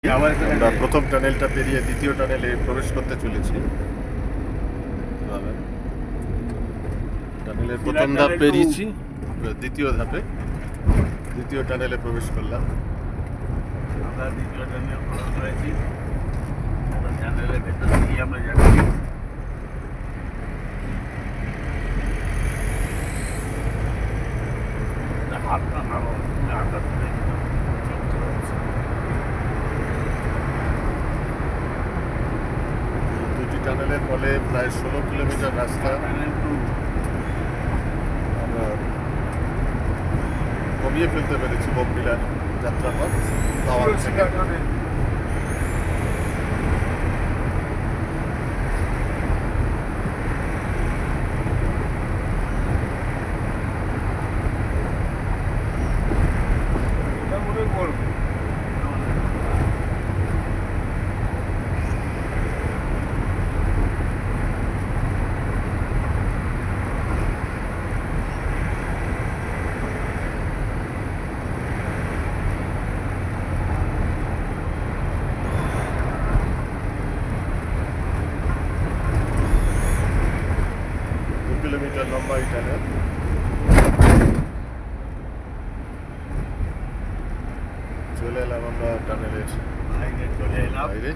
আমরা প্রথম টানেলটা পেরিয়ে দ্বিতীয় টানেলে প্রবেশ করতে চলেছি। টানেলের প্রথম ধাপ পেরিয়েছি, দ্বিতীয় টানেলে প্রবেশ করলাম। আমরা দ্বিতীয় টানেলে প্রবেশ করেছি। টানেলের ভেতর দিয়ে আমরা যাচ্ছি। হাতটা নাড়ো, হাতটা তুলে দুটি টানেলের ফলে প্রায় 16 কিলোমিটার রাস্তা আমরা কমিয়ে ফেলতে পেরেছি বকবিলার যাত্রাপথ। কিলোমিটার লম্বা এই টানেল। চলে এলাম আমরা টানেলের চলে এলাম। বাইরে।